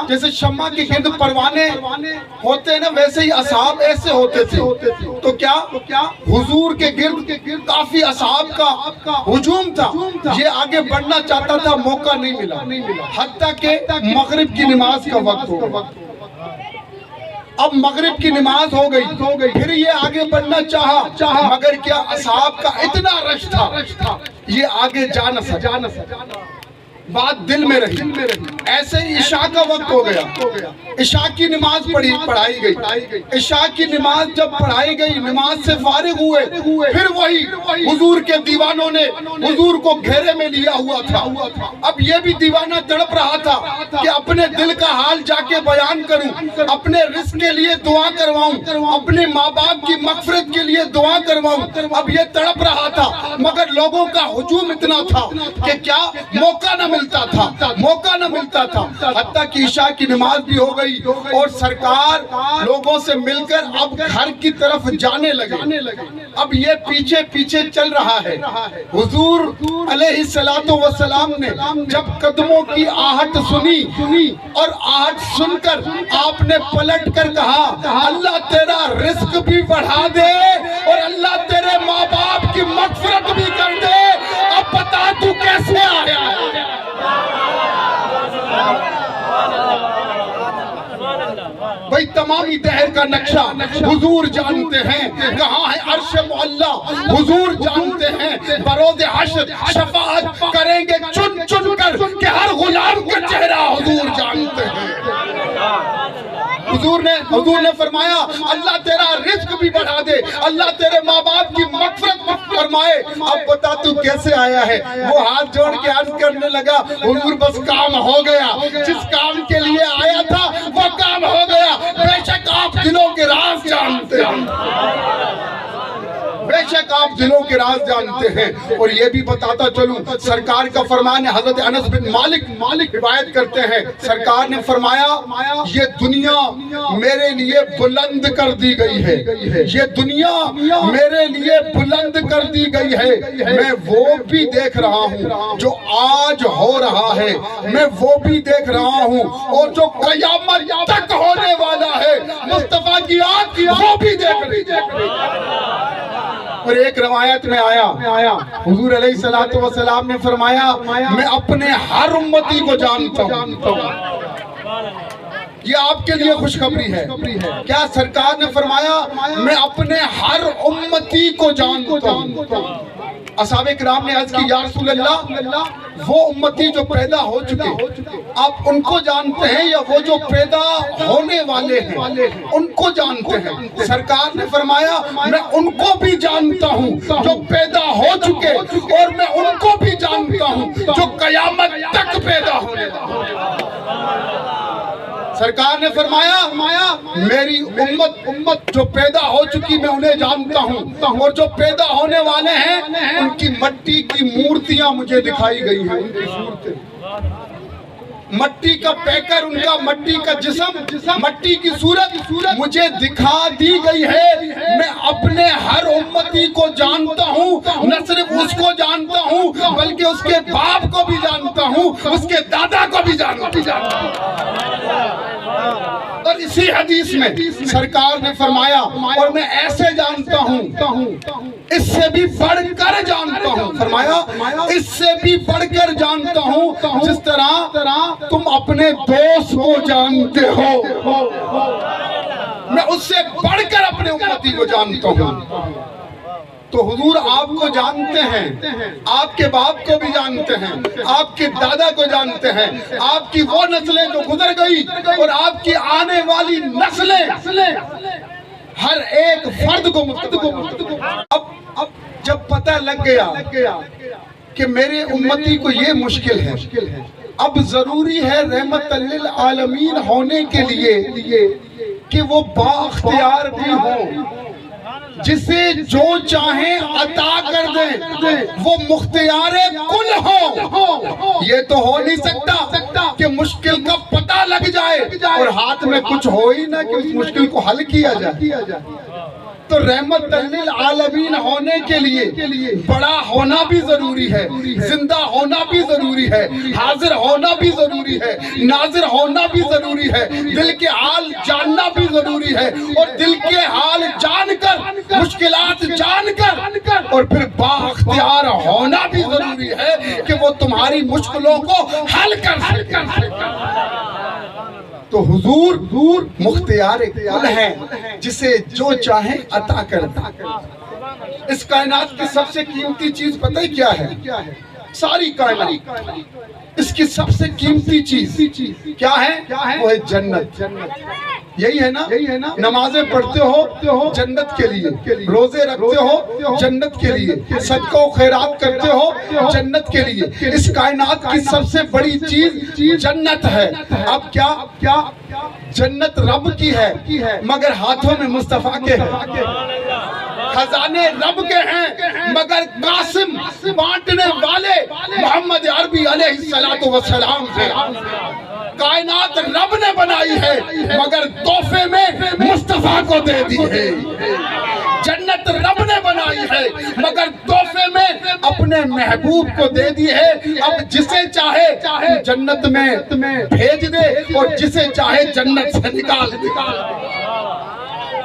جیسے شمع کے گرد پروانے ہوتے ہیں نا ویسے ہی اصحاب ایسے ہوتے تھے۔ تو کیا حضور کے گرد کافی اصحاب کا ہجوم تھا، یہ آگے بڑھنا چاہتا تھا، موقع نہیں ملا، حتیٰ کہ مغرب کی نماز کا وقت ہو۔ اب مغرب کی نماز ہو گئی، پھر یہ آگے بڑھنا چاہا، مگر کیا اصحاب کا اتنا رش تھا یہ آگے جا نہ سکا۔ بات دل میں رہی. ایسے ہی عشاء کا وقت ہو گیا, عشاء کی نماز پڑھائی گئی. عشاء کی نماز جب پڑھائی گئی, نماز سے فارغ ہوئے, پھر وہی حضور کے دیوانوں نے حضور کو گھیرے میں لیا ہوا تھا. اب یہ بھی دیوانہ تڑپ رہا تھا کہ اپنے دل کا حال جا کے بیان کروں, اپنے رزق کے لیے دعا کرواؤں, اپنے ماں باپ کی مغفرت کے لیے دعا کرواؤں. اب یہ تڑپ رہا تھا, مگر لوگوں کا ہجوم اتنا تھا کہ کیا موقع نہ ملتا تھا. حتیٰ کہ عشاء کی نماز بھی ہو گئی اور سرکار لوگوں سے مل کر اب گھر کی طرف جانے لگے. اب یہ پیچھے پیچھے چل رہا ہے. حضور علیہ السلام نے جب قدموں کی آہٹ سنی اور آہٹ سن کر آپ نے پلٹ کر کہا, اللہ تیرا رزق بھی بڑھا دے اور اللہ تیرے ماں باپ کی مغفرت بھی کر دے. اب بتا تو کیسے آیا ہے. بھئی تمامی دہر کا نقشہ حضور جانتے ہیں, کہاں ہے عرش معلا حضور جانتے ہیں. بروز حشر شفاعت کریں گے چن چن کر کہ ہر غلام کا چہرہ حضور جانتے ہیں. حضور نے فرمایا, اللہ تیرا رزق بھی بڑھا دے, اللہ تیرے ماں باپ کی مغفرت فرمائے. اب بتا تو کیسے آیا ہے. وہ ہاتھ جوڑ کے عرض کرنے لگا, حضور بس کام ہو گیا, جس کام کے لیے آیا تھا وہ کام ہو گیا. بے شک آپ دلوں کے راز جانتے ہیں, بے شک آپ دلوں کے راز جانتے ہیں. اور یہ بھی بتاتا چلوں, سرکار کا فرمان ہے, حضرت انس بن مالک روایت کرتے ہیں, سرکار نے فرمایا, یہ دنیا میرے لیے بلند کر دی گئی ہے, یہ دنیا میرے لیے بلند کر دی گئی ہے. میں وہ بھی دیکھ رہا ہوں جو آج ہو رہا ہے, میں وہ بھی دیکھ رہا ہوں اور جو قیامت تک ہونے والا ہے. مصطفیٰ کی آنکھ وہ بھی دیکھ رہی ہے. اور ایک روایت میں آیا, حضور علیہ السلام نے فرمایا, میں اپنے ہر امتی کو جانتا ہوں. یہ آپ کے لیے خوشخبری ہے. کیا سرکار نے فرمایا, میں اپنے ہر امتی کو جانتا ہوں. اصحابہ کرام نے عرض کی, یا رسول اللہ, وہ امتی جو پیدا ہو چکے آپ ان کو جانتے ہیں یا وہ جو پیدا ہونے والے ہیں ان کو جانتے ہیں؟ سرکار نے فرمایا, میں ان کو بھی جانتا ہوں جو پیدا ہو چکے, اور میں ان کو بھی جانتا ہوں جو قیامت تک پیدا ہونے والے ہیں. سرکار نے فرمایا, میری امت جو پیدا ہو چکی میں انہیں جانتا ہوں, اور جو پیدا ہونے والے ہیں ان کی مٹی کی مورتیاں مجھے دکھائی گئی ہیں. ان کی صورتیں, مٹی کا پیکر, ان کا مٹی کا جسم, مٹی کی صورت مجھے دکھا دی گئی ہے. میں اپنے ہر امتی کو جانتا ہوں, نہ صرف اس کو جانتا ہوں بلکہ اس کے باپ کو بھی جانتا ہوں, اس کے دادا کو بھی جانتا ہوں. اور اسی حدیث میں سرکار نے فرمایا, اور میں ایسے جانتا ہوں, اس سے بھی بڑھ کر جانتا ہوں. فرمایا, اس سے بھی بڑھ کر جانتا ہوں جس طرح تم اپنے دوست کو جانتے ہو, میں اس سے بڑھ کر اپنے امتی کو جانتا ہوں. تو حضور آپ کو جانتے ہیں, آپ کے باپ کو بھی جانتے ہیں, آپ کے دادا کو جانتے ہیں, آپ کی وہ نسلیں جو گزر گئی اور آپ کی آنے والی نسلیں, ہر ایک فرد کو. اب جب پتہ لگ گیا کہ میرے امتی کو یہ مشکل ہے, اب ضروری ہے رحمت للعالمین ہونے کے لیے کہ وہ بااختیار بھی ہوں, جسے جو چاہیں عطا کر دیں, وہ مختار کل ہو. یہ تو ہو نہیں سکتا کہ مشکل کا پتہ لگ جائے اور ہاتھ میں کچھ ہو ہی نہ کہ اس مشکل کو حل کیا جائے. تو رحمت للعالمین ہونے کے لیے بڑا ہونا بھی ضروری ہے, زندہ ہونا بھی ضروری ہے, حاضر ہونا بھی ضروری ہے, ناظر ہونا بھی ضروری ہے, دل کے حال جاننا بھی ضروری ہے, اور دل کے حال جان کر, مشکلات جان کر, اور پھر بااختیار ہونا بھی ضروری ہے کہ وہ تمہاری مشکلوں کو حل کر سکے. تو حضور مختار کل ہے, جسے جو چاہیں عطا کرتا. اس کائنات کی سب سے قیمتی چیز پتہ ہے کیا ہے؟ ساری کائنات اس کی سب سے قیمتی چیز کیا ہے؟ وہ ہے جنت. یہی ہے نا؟ نمازیں پڑھتے ہو جنت کے لیے، روزے رکھتے ہو جنت کے لیے، صدقہ و خیرات کرتے ہو جنت کے لیے. اس کائنات کی سب سے بڑی چیز جنت ہے. اب کیا جنت رب کی ہے مگر ہاتھوں میں مصطفیٰ کے ہیں، خزانے رب کے ہیں مگر قاسم بانٹنے والے محمد عربی علیہ السلام ہیں. کائنات رب نے بنائی ہے مگر تحفے میں مصطفیٰ کو دے دی ہے. جنت رب نے بنائی ہے مگر تحفے میں اپنے محبوب کو دے دی ہے. اب جسے چاہے جنت میں بھیج دے اور جسے چاہے جنت سے نکال دے.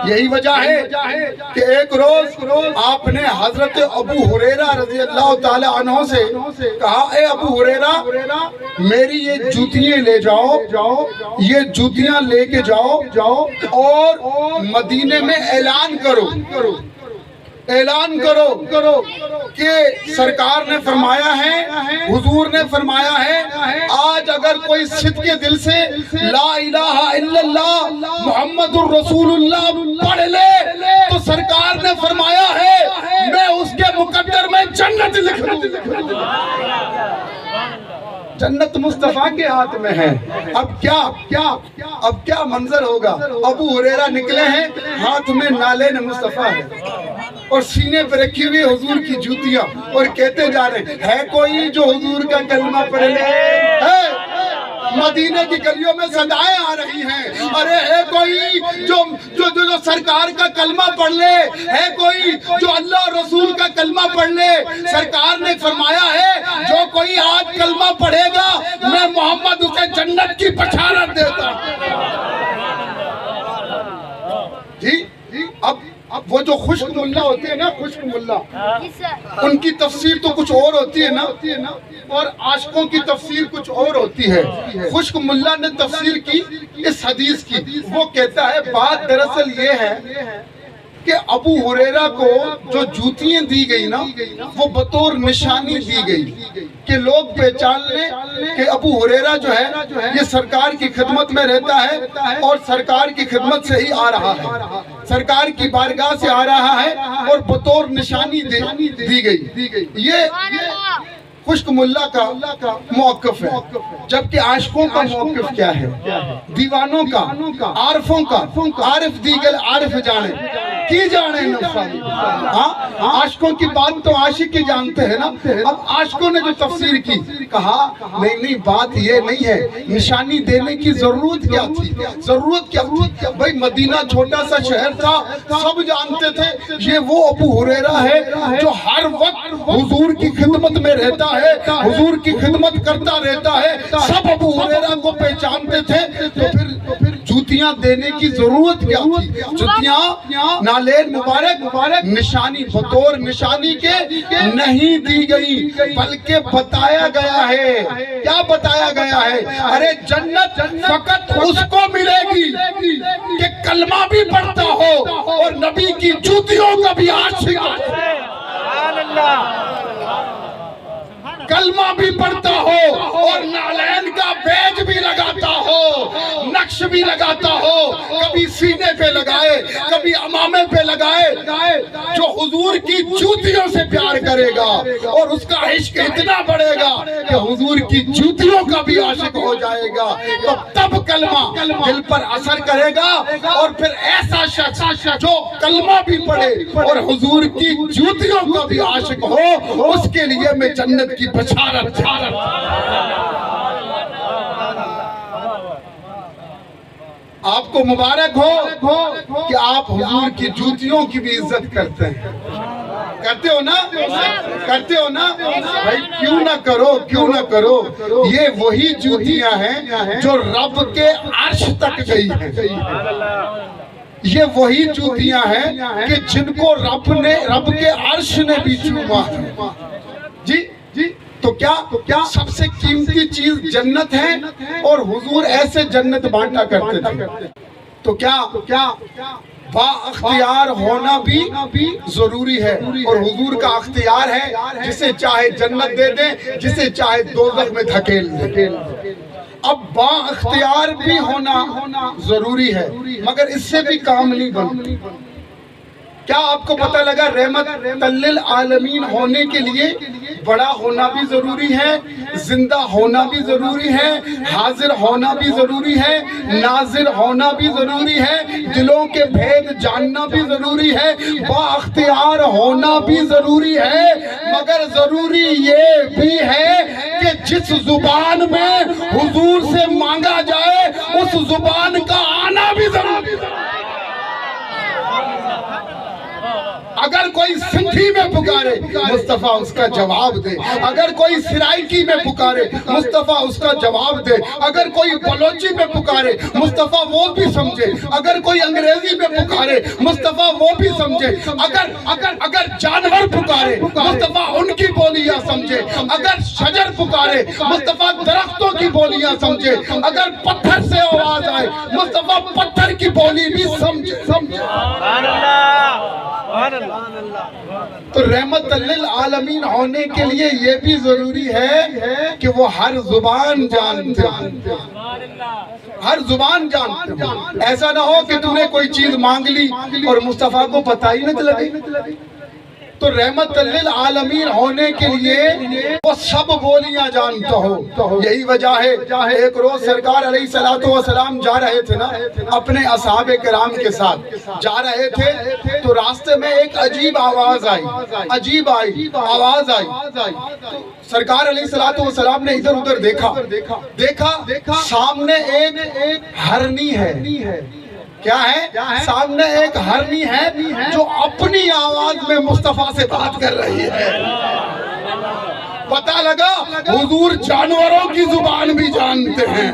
یہی وجہ ہے کہ ایک روز آپ نے حضرت ابو ہریرہ رضی اللہ تعالی عنہ سے کہا، اے ابو ہریرہ میری یہ جوتیاں لے جاؤ، یہ جوتیاں لے کے جاؤ اور مدینے میں اعلان کرو کہ سرکار نے فرمایا ہے، حضور نے فرمایا ہے، آج اگر کوئی صدق دل سے لا الہ الا اللہ محمد الرسول اللہ پڑھ لے تو سرکار نے فرمایا ہے میں اس کے مقدر میں جنت لکھ دوں. جنت مصطفیٰ کے ہاتھ میں ہے. اب کیا منظر ہوگا؟ ابو ہریرہ نکلے ہیں، ہاتھ میں نالین مصطفیٰ ہے اور سینے پہ رکھی ہوئی حضور کی جوتیاں، اور کہتے جا رہے ہیں ہے کوئی جو حضور کا کلمہ پڑھ لے؟ مدینے کی گلیوں میں صدائیں آ رہی ہیں، ارے ہے کوئی جو سرکار کا کلمہ پڑھ لے؟ ہے کوئی جو اللہ اور رسول کا کلمہ پڑھ لے؟ سرکار نے فرمایا ہے جو کوئی آج کلمہ پڑھے گا میں محمد اسے جنت کی بشارت دیتا ہوں. جی اب وہ جو خشک ملا ہوتے ہیں نا، خشک ملا، ان کی تفسیر تو کچھ اور ہوتی ہے نا، اور عاشقوں کی تفسیر کچھ اور ہوتی ہے. خشک ملا نے تفسیر کی اس حدیث کی. وہ کہتا ہے بات دراصل یہ ہے کہ ابو ہریرہ کو جو جوتیاں دی گئی نا وہ بطور نشانی دی گئی کہ لوگ پہچان لیں کہ ابو ہریرہ جو ہے یہ سرکار کی خدمت میں رہتا ہے اور سرکار کی خدمت سے ہی آ رہا ہے، سرکار کی بارگاہ سے آ رہا ہے، اور بطور نشانی دی گئی. یہ خشک ملا کا موقف ہے. جبکہ عاشقوں کا موقف کیا ہے؟ دیوانوں کا، عارفوں کا. عارف دیگر عارف جانے کی جانے نفسانی. عاشقوں کی بات تو عاشق کی جانتے ہیں نا. اب عاشقوں نے جو تفسیر کی، کہا نہیں بات یہ نہیں ہے، نشانی دینے کی ضرورت کیا تھی؟ بھئی مدینہ چھوٹا سا شہر تھا، سب جانتے تھے یہ وہ ابو ہریرہ ہے جو ہر وقت حضور کی خدمت میں رہتا ہے، حضور کی خدمت کرتا رہتا ہے. سب ابو ہریرہ کو پہچانتے تھے. تو پھر جوتیاں دینے کی ضرورت کیا تھی؟ جوتیاں نالین مبارک نشانی بطور نشانی کے نہیں دی گئی، بلکہ بتایا گیا ہے. کیا بتایا گیا ہے؟ ارے جنت فقط اس کو ملے گی کہ کلمہ بھی پڑھتا ہو اور نبی کی جوتیوں کا بھی عاشق ہو. کلمہ بھی پڑھتا ہو اور نالین کا بیج بھی لگاتا ہو، نقش بھی لگاتا ہو، کبھی سینے پہ لگائے کبھی امامے پہ لگائے. جو حضور کی جوتیوں سے پیار کرے گا اور اس کا عشق اتنا بڑھے گا کہ حضور کی جوتیوں کا بھی عاشق ہو جائے گا، تو تب کلمہ دل پر اثر کرے گا. اور پھر ایسا شخص جو کلمہ بھی پڑھے اور حضور کی جوتیوں کا بھی عاشق ہو، اس کے لیے میں جنت کی بشارت. آپ کو مبارک ہو کہ آپ حضور کی جوتیوں کی بھی عزت کرتے ہیں. کرتے ہو نا؟ بھائی کیوں نہ کرو. یہ وہی جوتیاں ہیں جو رب کے عرش تک گئی ہیں. یہ وہی جوتیاں ہیں کہ جن کو رب کے عرش نے بھی چوما ہے. جی تو کیا سب سے قیمتی چیز جنت ہے، اور حضور ایسے جنت بانٹا کرتے تھے. تو کیا با اختیار ہونا بھی ضروری ہے، اور حضور کا اختیار ہے جسے چاہے جنت دے دیں، جسے چاہے دوزخ میں دھکیل دیں۔ اب با اختیار بھی ہونا ضروری ہے، مگر اس سے بھی کام نہیں بنتا۔ کیا آپ کو پتہ لگا رحمت للعالمین ہونے کے لیے بڑا ہونا بھی ضروری ہے، زندہ ہونا بھی ضروری ہے، حاضر ہونا بھی ضروری ہے، ناظر ہونا بھی ضروری ہے، دلوں کے بھید جاننا بھی ضروری ہے، با اختیار ہونا بھی ضروری ہے، مگر ضروری یہ بھی ہے کہ جس زبان میں حضور سے مانگا جائے اس زبان کا آنا بھی ضروری ہے۔ اگر کوئی سندھی میں پکارے مصطفیٰ اس کا جواب دے، اگر کوئی سرائکی میں پکارے مصطفیٰ اس کا جواب دے، اگر کوئی بلوچی میں پکارے مصطفیٰ وہ بھی سمجھے، اگر کوئی انگریزی میں پکارے مصطفیٰ وہ بھی سمجھے، اگر جانور پکارے مصطفیٰ ان کی بولیاں سمجھے، اگر شجر پکارے مصطفیٰ درختوں کی بولیاں سمجھے، اگر پتھر سے آواز آئے مصطفیٰ پتھر کی بولی بھی سمجھے۔ تو رحمت للعالمین ہونے کے لیے یہ بھی ضروری ہے کہ وہ ہر زبان جانتے ہیں، ہر زبان جانتے ہیں۔ ایسا نہ ہو کہ تم نے کوئی چیز مانگ لی اور مصطفیٰ کو پتہ ہی نہ لگے۔ تو رحمت للعالمین ہونے کے لیے وہ سب بولیاں جانتا ہو۔ یہی وجہ ہے ایک روز سرکار علیہ السلام جا رہے تھے نا اپنے اصحاب کرام کے ساتھ جا رہے تھے، تو راستے میں ایک عجیب آواز آئی، آواز آئی۔ سرکار علیہ السلام نے ادھر ادھر دیکھا، سامنے ایک ہرنی ہے۔ کیا ہے؟ سامنے ایک ہرنی ہے جو اپنی آواز میں مصطفیٰ سے بات کر رہی ہے۔ پتہ لگا حضور جانوروں کی زبان بھی جانتے ہیں۔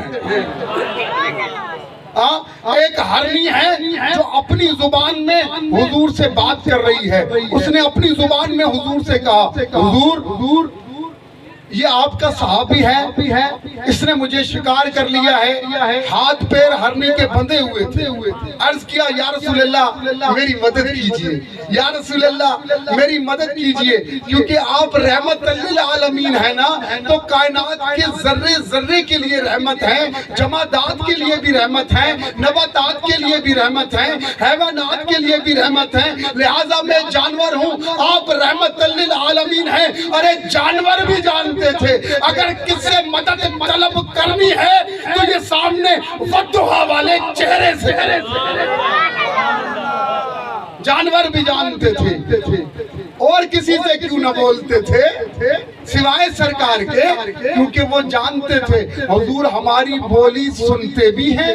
ایک ہرنی ہے جو اپنی زبان میں حضور سے بات کر رہی ہے۔ اس نے اپنی زبان میں حضور سے کہا، حضور یہ آپ کا صحابی ہے، اس نے مجھے شکار کر لیا ہے، ہاتھ پیر ہرنی کے بندھے ہوئے تھے۔ عرض کیا یا رسول اللہ میری مدد کیجئے، یا رسول اللہ میری مدد کیجئے، کیونکہ آپ رحمت للعالمین ہے نا، تو کائنات کے ذرے ذرے کے لیے رحمت ہے، جمادات کے لیے بھی رحمت ہے، نباتات کے لیے بھی رحمت ہے، حیوانات کے لیے بھی رحمت ہے، لہٰذا میں جانور ہوں، آپ رحمت للعالمین ہیں۔ ارے جانور بھی جانتے تھے اگر کس سے مدد طلب کرنی ہے تو یہ سامنے ودھا والے چہرے سے۔ جانور بھی جانتے تھے، اور کسی سے کیوں نہ بولتے تھے سوائے سرکار کے، کیونکہ وہ جانتے تھے حضور ہماری بولی سنتے بھی ہیں،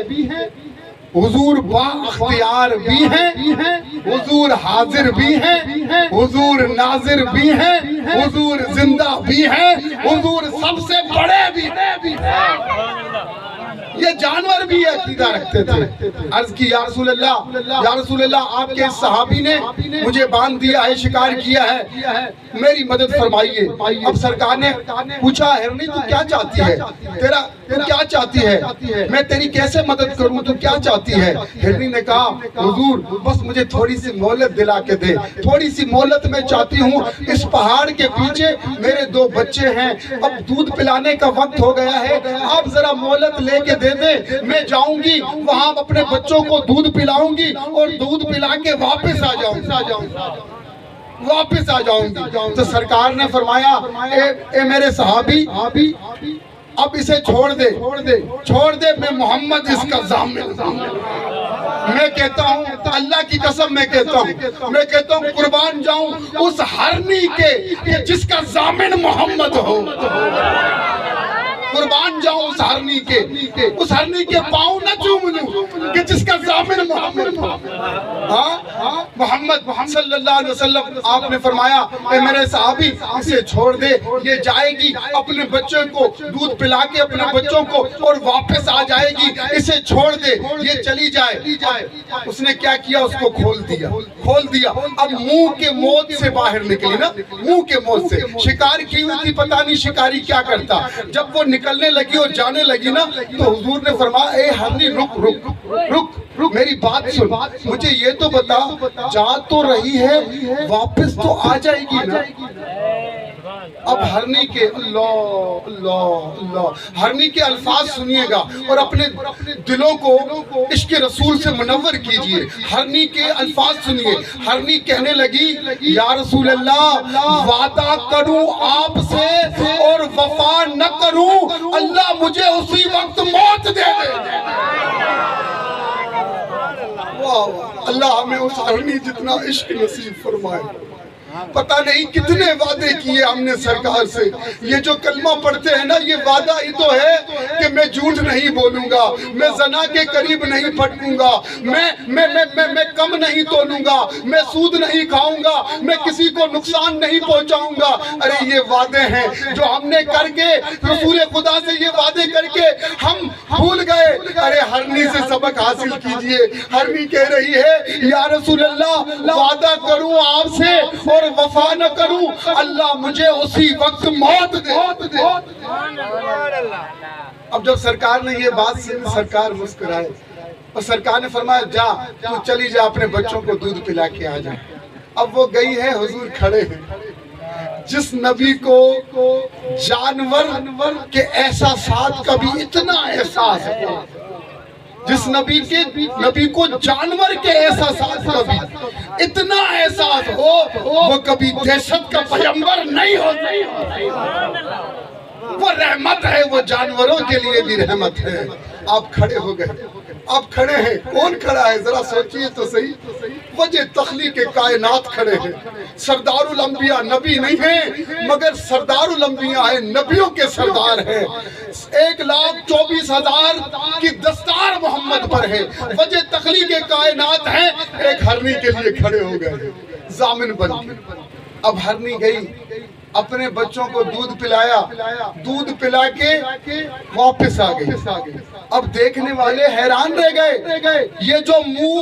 حضور با اختیار بھی ہیں، حضور حاضر بھی ہیں، حضور ناظر بھی ہیں، حضور زندہ بھی ہیں، حضور سب سے بڑے بھی ہیں۔ یہ جانور بھی یہ عقیدہ رکھتے تھے۔ عرض کی یا رسول اللہ آپ کے صحابی نے مجھے باندھ دیا ہے، شکار کیا ہے، میری مدد فرمائیے۔ اب سرکار نے پوچھا ہرنی تو کیا چاہتی ہے، تو کیا چاہتی ہے، میں تیری کیسے مدد کروں، تو کیا چاہتی ہے؟ ہرنی نے کہا حضور بس مجھے تھوڑی سی مہلت دلا کے دے، تھوڑی سی مہلت میں چاہتی ہوں، اس پہاڑ کے پیچھے میرے 2 بچے ہیں، اب دودھ پلانے کا وقت ہو گیا ہے، آپ ذرا مہلت لے کے دے دے، میں جاؤں گی وہاں اپنے بچوں کو دودھ پلاؤں گی اور دودھ پلا کے واپس آ جاؤں گی۔ تو سرکار نے فرمایا اے میرے صحابی اب اسے چھوڑ دے، میں محمد اس کا ضامن ہوں۔ میں کہتا ہوں اللہ کی قسم میں کہتا ہوں قربان جاؤں اس ہرنی کے کہ جس کا ضامن محمد ہو، قربان جاؤں اس ہرنی کے پاؤں نہ چوم لوں کہ جس کا ضامن محمد ہو۔ محمد صلی اللہ علیہ وسلم آپ نے فرمایا اے میرے صحابی اسے چھوڑ دے، یہ جائے گی اپنے بچوں کو دودھ پلا کے اپنے بچوں کو اور واپس آ جائے گی، اسے چھوڑ دے، یہ چلی جائے۔ اس نے کیا کیا، اس کو کھول دیا۔ اب منہ کے موت سے باہر نکلی نا، منہ کے موت سے شکار کی ہوئی تھی، پتہ نہیں شکاری کیا کرتا۔ جب وہ نکلنے لگی اور جانے لگی نا تو حضور نے فرمایا اے ہرنی رک میری بات سن، مجھے یہ تو بتا، جا تو رہی ہے واپس تو آ جائے گی نا؟ اب ہرنی کے اللہ اللہ اللہ ہرنی کے الفاظ سنیے گا اور اپنے دلوں کو عشق رسول سے منور کیجئے۔ ہرنی کے الفاظ سنیے۔ ہرنی کہنے لگی یا رسول اللہ وعدہ کروں آپ سے اور وفا نہ کروں، اللہ مجھے اسی وقت موت دے دے۔ اللہ ہمیں اس ہرنی جتنا عشق نصیب فرمائے۔ پتہ نہیں کتنے وعدے کیے ہم نے سرکار سے۔ یہ جو کلمہ پڑھتے ہیں نا، یہ وعدہ ہی تو ہے کہ میں جھوٹ نہیں بولوں گا، میں زنا کے قریب نہیں پھٹکوں گا، میں کم نہیں تولوں گا، میں سود نہیں کھاؤں گا، میں کسی کو نقصان نہیں پہنچاؤں گا۔ ارے یہ وعدے ہیں جو ہم نے کر کے رسول خدا سے یہ وعدے کر کے ہم بھول گئے۔ ارے ہرنی سے سبق حاصل کیجئے۔ ہرنی کہہ رہی ہے یا رسول اللہ وعدہ کروں آپ سے اور وفا نہ کروں، اللہ مجھے اسی وقت موت دے۔ اب جب سرکار نے یہ بات سنی، سرکار مسکرائے اور سرکار نے فرمایا جا تو چلی جا اپنے بچوں کو دودھ پلا کے آ جا۔ اب وہ گئی ہے، حضور کھڑے ہیں۔ جس نبی کو جانور کے احساسات کا بھی اتنا احساس ہے، جس نبی کو جانور کے احساسات کا بھی اتنا احساس ہو، وہ کبھی دہشت کا پیغمبر نہیں ہوتا۔ وہ رحمت ہے، وہ جانوروں کے لیے بھی رحمت ہے۔ آپ کھڑے ہو گئے، آپ کھڑے ہیں۔ کون کھڑا ہے ذرا سوچئے تو صحیح۔ وجہ تخلیق کائنات کھڑے ہیں۔ سردار الانبیاء نبی نہیں ہیں مگر سردار الانبیاء ہیں، نبیوں کے سردار ہیں۔ 1,24,000 کی دستار محمد پر ہے۔ وجہ تخلیق کائنات ہیں، ایک ہرنی کے لیے کھڑے ہو گئے ضامن بن کے۔ اب ہرنی گئی، اپنے بچوں کو دودھ پلایا، دودھ پلا کے واپس آ گئی۔ اب دیکھنے والے حیران رہ گئے، یہ جو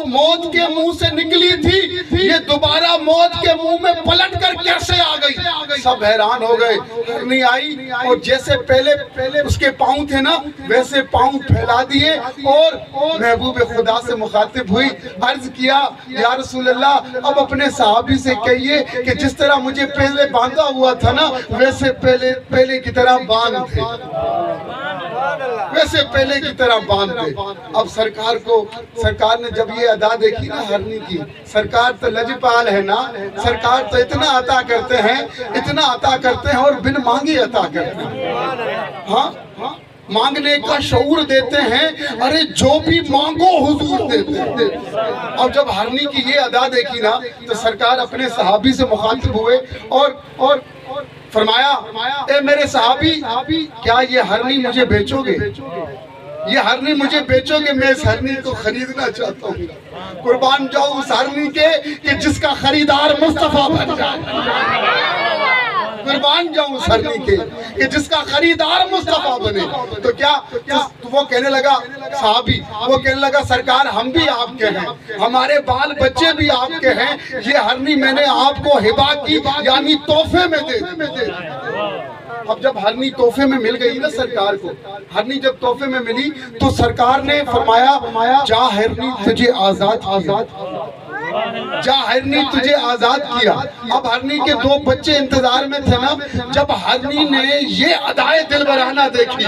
موت کے منہ سے نکلی تھی یہ دوبارہ موت کے منہ میں پلٹ کر کیسے آ گئی؟ سب حیران ہو گئے۔ ہرنی آئی اور جیسے پہلے اس کے پاؤں تھے نا ویسے پاؤں پھیلا دیے اور محبوب خدا سے مخاطب ہوئی، عرض کیا یا رسول اللہ اب اپنے صحابی سے کہیے کہ جس طرح مجھے پہلے باندھا ہوا تھا نا ویسے پہلے کی طرح باندھ دے، ویسے پہلے کی طرح باندھ دے۔ اب سرکار نے جب یہ ادا دیکھی نا ہرنی کی، سرکار تو لجپال ہے نا، سرکار تو اتنا عطا کرتے ہیں، اتنا عطا کرتے ہیں اور بن مانگے عطا کرتے ہیں۔ ہاں مانگنے کا شعور دیتے ہیں، ارے جو بھی مانگو حضور دیتے ہیں۔ اب جب ہرنی کی یہ ادا دیکھی نا تو سرکار اپنے صحابی سے مخاطب ہوئے اور فرمایا اے میرے صحابی کیا یہ ہرنی مجھے بیچو گے؟ یہ ہرنی مجھے بیچو گے؟ میں اس ہرنی کو خریدنا چاہتا ہوں۔ قربان جاؤ اس ہرنی کے کہ جس کا خریدار مصطفیٰ بن جائے، قربان جاؤں اس ہرنی کے کہ جس کا خریدار مصطفیٰ بنے۔ تو کیا وہ کہنے لگا صحابی، وہ کہنے لگا سرکار ہم بھی آپ کے ہیں، ہمارے بال بچے بھی آپ کے ہیں، یہ ہرنی میں نے آپ کو ہبہ کی یعنی تحفے میں دے۔ اب جب ہرنی تحفے میں مل گئی نا سرکار کو، ہرنی جب تحفے میں ملی تو سرکار نے فرمایا جا ہرنی تجھے آزاد جا ہرنی تجھے آزاد کیا۔ اب ہرنی کے 2 بچے انتظار میں تھے نا، جب ہرنی نے یہ ادائے دلبرانہ دیکھی،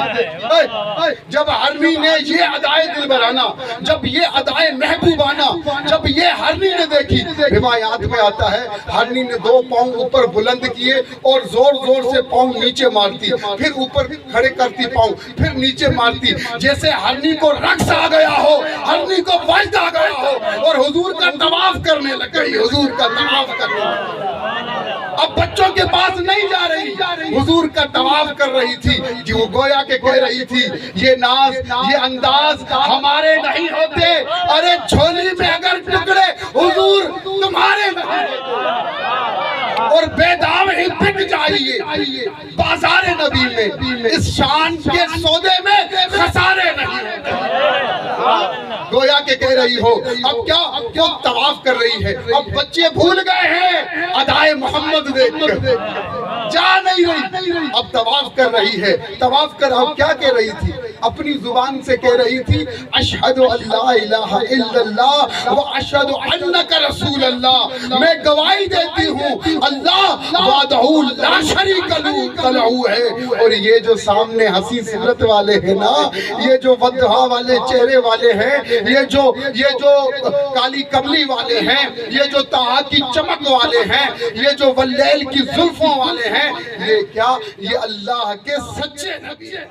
جب ہرنی نے یہ ادائے دلبرانہ، جب یہ ادائے محبوبانہ جب یہ ہرنی نے دیکھی، روایات میں آتا ہے ہرنی نے 2 پاؤں اوپر بلند کیے اور زور سے پاؤں نیچے مارتی، پھر اوپر کھڑے کرتی پاؤں، پھر نیچے مارتی، جیسے ہرنی کو رقص آ گیا ہو، ہرنی کو وجد آ گیا ہو اور حضور کا طواف کرنے لگ گئی، حضور کا طواف کرنے لگ گئی۔ اب بچوں کے پاس نہیں جا رہی، حضور کا طواف کر رہی تھی، جو گویا کہ کہہ رہی تھی یہ ناز یہ انداز ہمارے نہیں ہوتے، ارے جھولی میں اگر ٹکڑے حضور تمہارے نہیں ہوتے، اور بے دام ہی بک جائیے بازار نبی میں، اس شان کے سودے میں خسارے نہیں ہوتے۔ گویا کہ کہہ رہی ہو اب کیا طواف کر رہی ہے، اب بچے بھول گئے ہیں ادائے محمد دیکھ کر، جا نہیں رہی، اب طواف کر رہی ہے۔ طواف کر اب کیا کہہ رہی تھی، اپنی زبان سے کہہ رہی تھی اشہد ان لا الہ الا اللہ و اشہد انک رسول اللہ، میں گواہی دیتی ہوں اللہ وحدہ لا شریک لہ ہے۔ اور یہ جو سامنے ہنسی صورت والے ہیں نا، یہ جو ودھا والے چہرے والے ہیں، یہ جو کالی کملی والے ہیں، یہ جو تہا کی چمک والے ہیں، یہ جو واللیل کی زلفوں والے ہیں، یہ کیا؟ یہ اللہ کے سچے نبی ہیں۔